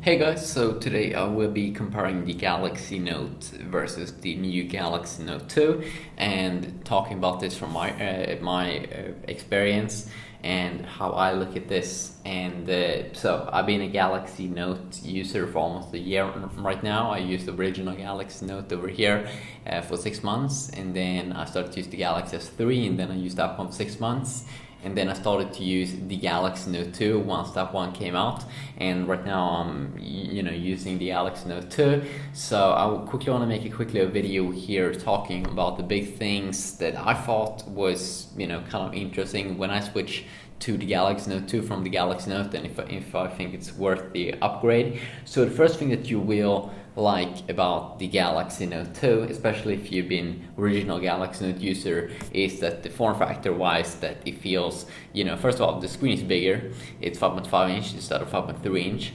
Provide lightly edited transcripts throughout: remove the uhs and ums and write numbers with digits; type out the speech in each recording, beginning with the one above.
Hey guys, so today I will be comparing the Galaxy Note versus the new Galaxy Note 2 and talking about this from my experience and how I look at this. And so I've been a Galaxy Note user for almost a year right now. I used the original Galaxy Note over here for 6 months, and then I started to use the Galaxy S3, and then I used that one for 6 months. And then I started to use the Galaxy Note 2 once that one came out, and right now I'm using the Galaxy Note 2. So I quickly want to make a video here talking about the big things that I thought was kind of interesting when I switched to the Galaxy Note 2 from the Galaxy Note, and if I think it's worth the upgrade. So the first thing that you will like about the Galaxy Note 2, especially if you've been original Galaxy Note user, is that the form factor wise, that it feels, first of all, the screen is bigger. It's 5.5 inch instead of 5.3 inch,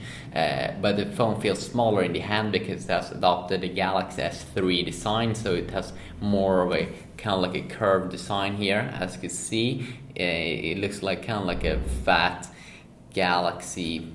but the phone feels smaller in the hand because it has adopted the Galaxy S3 design, so it has more of a kind of like a curved design here. As you can see, it looks like kind of like a fat Galaxy.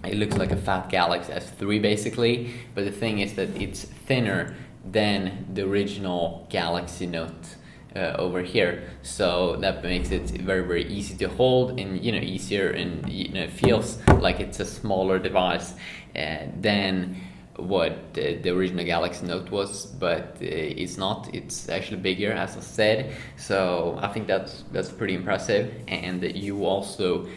It looks like a fat Galaxy S3 basically, but the thing is that it's thinner than the original Galaxy Note over here, so that makes it very, very easy to hold and easier, and it feels like it's a smaller device than what the original Galaxy Note was, but it's not. It's actually bigger, as I said. So I think that's pretty impressive, and you will also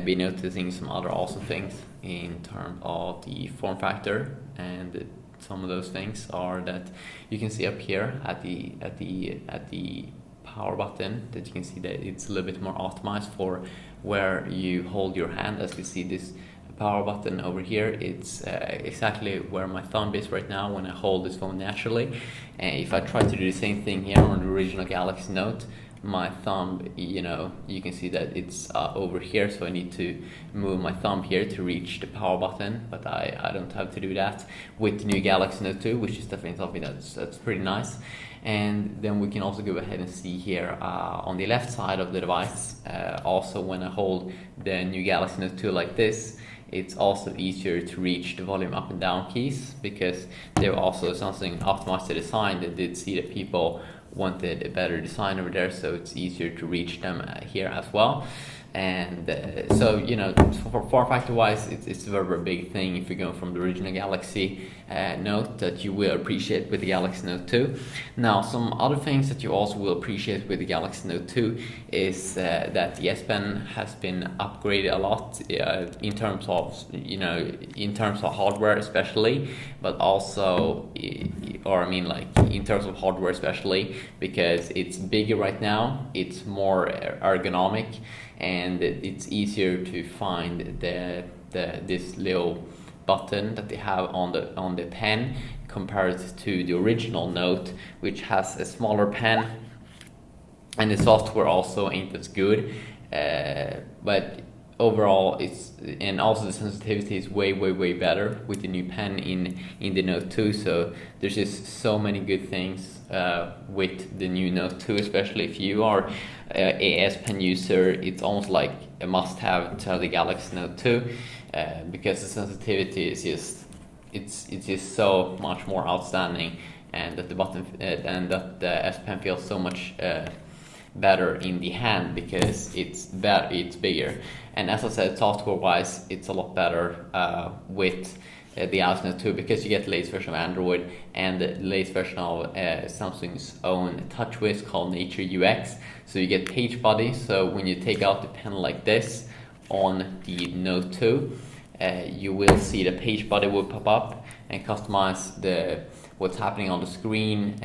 be noticing some other awesome things in terms of the form factor. And some of those things are that you can see up here at the power button, that you can see that it's a little bit more optimized for where you hold your hand. As you see, this power button over here, it's exactly where my thumb is right now when I hold this phone naturally. And if I try to do the same thing here on the original Galaxy Note, my thumb, you can see that it's over here, so I need to move my thumb here to reach the power button, but I don't have to do that with the new Galaxy Note 2, which is definitely something that's pretty nice. And then we can also go ahead and see here on the left side of the device, also when I hold the new Galaxy Note 2 like this, it's also easier to reach the volume up and down keys, because there were also something optimized to design that did see that people wanted a better design over there, so it's easier to reach them here as well. And so for form factor wise, it's a very, very big thing if you're going from the original Galaxy Note, that you will appreciate with the Galaxy Note 2. Now, some other things that you also will appreciate with the Galaxy Note 2 is that the S Pen has been upgraded a lot in terms of hardware especially, but also in terms of hardware especially, because it's bigger right now, it's more ergonomic, and it's easier to find this little button that they have on the pen compared to the original Note, which has a smaller pen, and the software also ain't as good, but overall and also the sensitivity is way, way, way better with the new pen in the Note 2. So there's just so many good things with the new Note 2, especially if you are a S Pen user. It's almost like a must-have to have the Galaxy Note 2 because the sensitivity is just so much more outstanding, and that the button and that the S Pen feels so much better in the hand because it's bigger. And as I said, software wise, it's a lot better with the Galaxy Note 2, because you get the latest version of Android and the latest version of Samsung's own TouchWiz called Nature UX. So you get page body, so when you take out the pen like this on the Note 2, you will see the page body will pop up and customize what's happening on the screen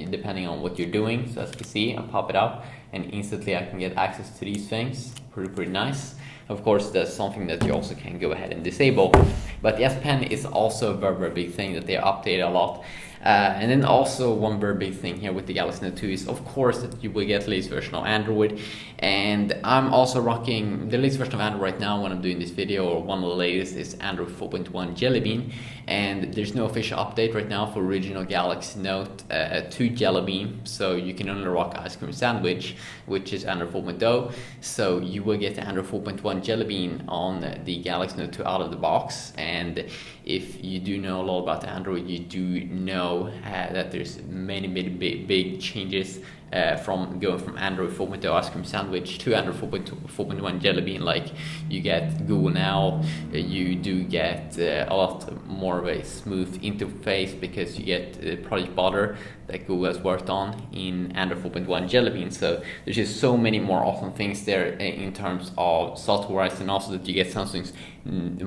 depending on what you're doing. So as you can see, I pop it up and instantly I can get access to these things. Pretty nice. Of course, that's something that you also can go ahead and disable. But the S Pen is also a very, very big thing that they update a lot. And then also one very big thing here with the Galaxy Note 2 is of course that you will get the latest version of Android, and I'm also rocking the latest version of Android right now when I'm doing this video, or one of the latest is Android 4.1 Jelly Bean, and there's no official update right now for original Galaxy Note 2 Jelly Bean, so you can only rock Ice Cream Sandwich, which is Android 4.0, so you will get the Android 4.1 Jelly Bean on the Galaxy Note 2 out of the box. And if you do know a lot about Android, you do know that there's many big changes from going from Android 4.0 Ice Cream Sandwich to Android 4.1 Jelly Bean. Like, you get Google Now, you do get a lot more of a smooth interface because you get Project Butter that Google has worked on in Android 4.1 Jelly Bean. So there's just so many more awesome things there in terms of software-wise, and also that you get Samsung's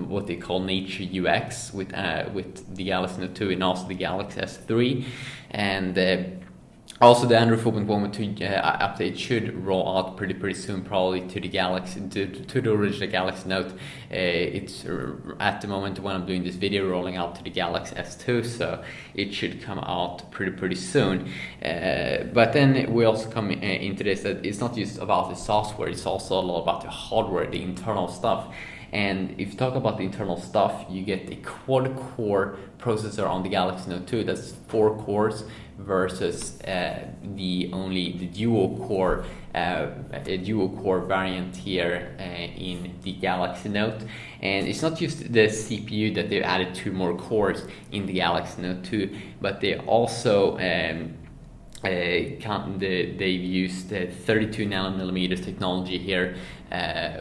what they call Nature UX with the Galaxy Note 2 and also the Galaxy S3, and also the Android 4.1 update should roll out pretty soon, probably to the Galaxy to the original Galaxy Note. It's at the moment when I'm doing this video rolling out to the Galaxy S2, so it should come out pretty soon. But then we also come into this that it's not just about the software, it's also a lot about the hardware, the internal stuff. And if you talk about the internal stuff, you get a quad-core processor on the Galaxy Note 2. That's 4 cores versus the dual-core variant here in the Galaxy Note. And it's not just the CPU that they've added 2 more cores in the Galaxy Note 2, but they also they've used 32 nanometers technology here,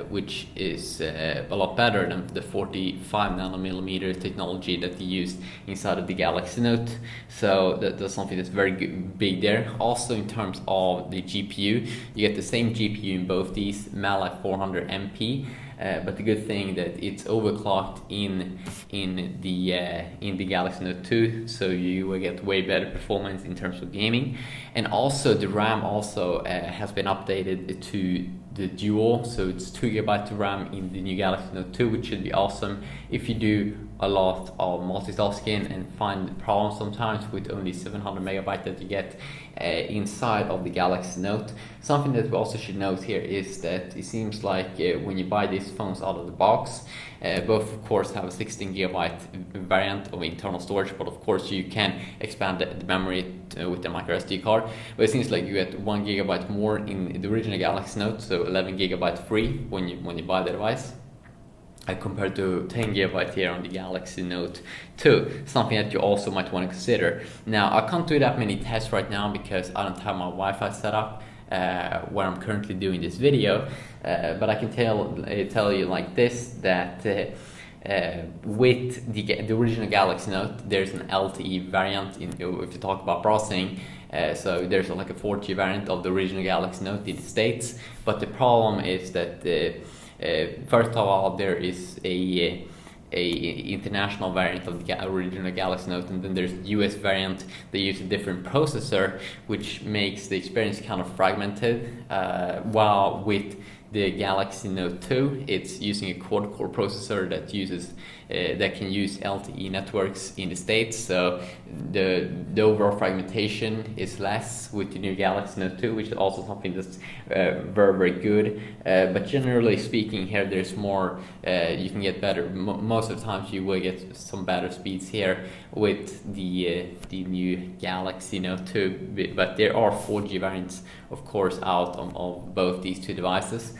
which is a lot better than the 45 nanometer technology that they used inside of the Galaxy Note. So that's something that's very big there. Also, in terms of the GPU, you get the same GPU in both these, Mali 400 MP. But the good thing that it's overclocked in the Galaxy Note 2, so you will get way better performance in terms of gaming. And also the RAM also has been updated to the dual, so it's 2 GB RAM in the new Galaxy Note 2, which should be awesome if you do a lot of multitasking and find problems sometimes with only 700 megabytes that you get inside of the Galaxy Note. Something that we also should note here is that it seems like when you buy these phones out of the box, both of course have a 16 gigabyte variant of internal storage, but of course you can expand the memory with the micro SD card. But it seems like you get 1 gigabyte more in the original Galaxy Note, so 11 gigabyte free when you buy the device, compared to 10 gigabyte here on the Galaxy Note 2, something that you also might want to consider. Now, I can't do that many tests right now because I don't have my Wi-Fi set up where I'm currently doing this video, but I can tell you like this, that with the original Galaxy Note, there's an LTE variant if you talk about browsing. So there's like a 4G variant of the original Galaxy Note in the States, but the problem is that first of all, there is a international variant of the original Galaxy Note, and then there's the US variant. They use a different processor, which makes the experience kind of fragmented, while with the Galaxy Note 2, it's using a quad-core processor that can use LTE networks in the States, so the overall fragmentation is less with the new Galaxy Note 2, which is also something that's very good. But generally speaking, here there's more. You can get better. Most of the times, you will get some better speeds here with the new Galaxy Note 2. But there are 4G variants, of course, out of both these two devices.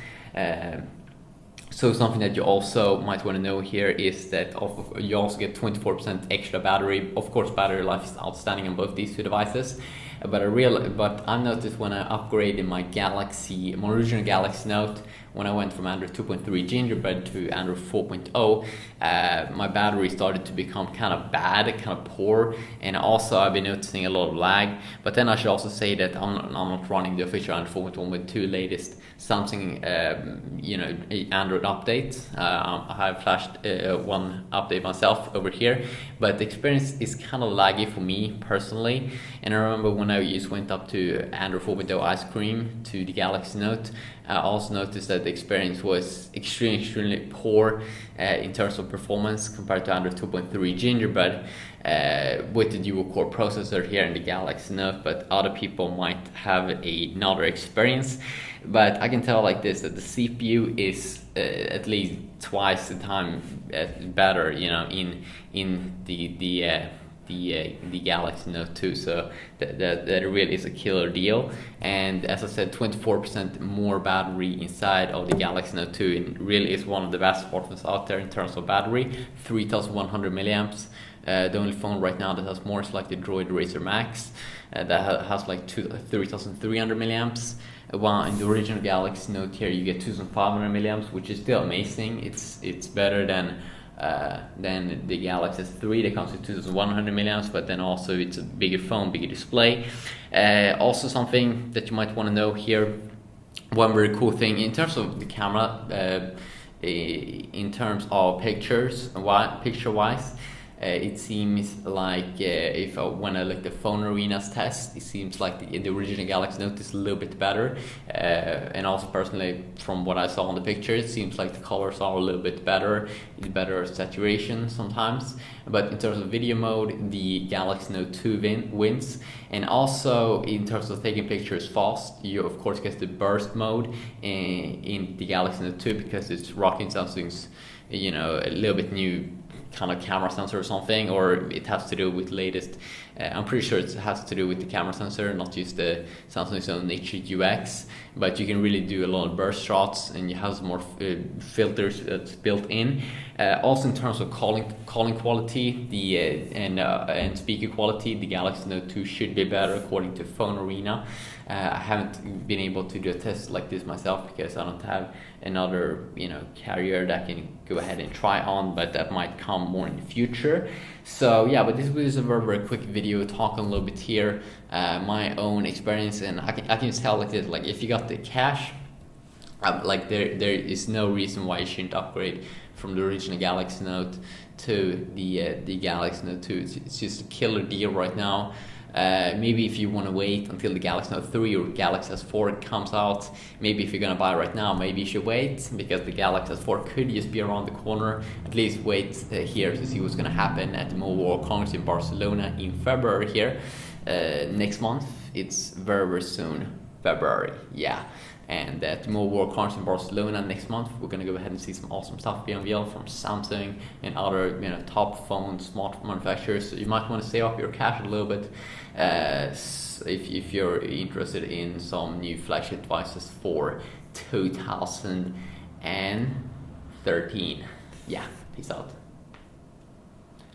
So something that you also might want to know here is that you also get 24% extra battery. Of course, battery life is outstanding on both these two devices. But I noticed when I upgraded my original Galaxy Note, when I went from Android 2.3 Gingerbread to Android 4.0, my battery started to become kind of bad, kind of poor, and also I've been noticing a lot of lag. But then I should also say that I'm not running the official Android 4.1 with 2 latest Samsung, Android update. I have flashed one update myself over here, but the experience is kind of laggy for me personally. And I remember when I just went up to Android 4.0 Ice Cream to the Galaxy Note, I also noticed that the experience was extremely poor in terms of performance compared to Android 2.3 Gingerbread with the dual-core processor here in the Galaxy Note, but other people might have another experience. But I can tell like this, that the CPU is at least twice the time better, in the Galaxy Note 2, so that really is a killer deal. And as I said, 24% more battery inside of the Galaxy Note 2. It really is one of the best smartphones out there in terms of battery. 3,100 milliamps. The only phone right now that has more is like the Droid Razr Max, that has like 3,300 milliamps. While in the original Galaxy Note here you get 2,500 milliamps, which is still amazing. It's better than the Galaxy S3 that comes with 2,100 milliamps, but then also it's a bigger phone, bigger display. Also something that you might want to know here, one very cool thing in terms of the camera, in terms of picture-wise, it seems like when I look at the Phone Arena's test, it seems like the original Galaxy Note is a little bit better, and also personally from what I saw on the picture, it seems like the colors are a little bit better saturation sometimes. But in terms of video mode, the Galaxy Note 2 wins. And also in terms of taking pictures fast, you of course get the burst mode in the Galaxy Note 2 because it's rocking Samsung's a little bit new kind of camera sensor or something, or it has to do with latest. I'm pretty sure it has to do with the camera sensor, not just the Samsung's own nature UX. But you can really do a lot of burst shots, and you have some more filters that's built in. Also, in terms of calling quality, and speaker quality, the Galaxy Note 2 should be better according to Phone Arena. I haven't been able to do a test like this myself because I don't have another carrier that I can go ahead and try on, but that might come more in the future. So yeah, but this was a very quick video talking a little bit here, my own experience, and I can just tell like this, like if you got the cash, like there is no reason why you shouldn't upgrade from the original Galaxy Note to the Galaxy Note 2. It's just a killer deal right now. Maybe if you want to wait until the Galaxy Note 3 or Galaxy S4 comes out, maybe if you're gonna buy it right now, maybe you should wait, because the Galaxy S4 could just be around the corner. At least wait here to see what's gonna happen at the Mobile World Congress in Barcelona in February here, next month. It's very soon, February, yeah. And at the Mobile World Congress in Barcelona next month, we're gonna go ahead and see some awesome stuff being unveiled from Samsung and other top phone smartphone manufacturers. So you might want to save up your cash a little bit if you're interested in some new flagship devices for 2013. Yeah, peace out.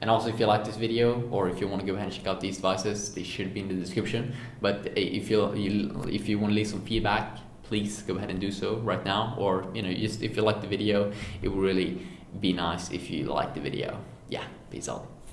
And also, if you like this video, or if you want to go ahead and check out these devices, they should be in the description. But if you want to leave some feedback, please go ahead and do so right now. Or just if you like the video, it would really be nice if you like the video. Yeah, peace out.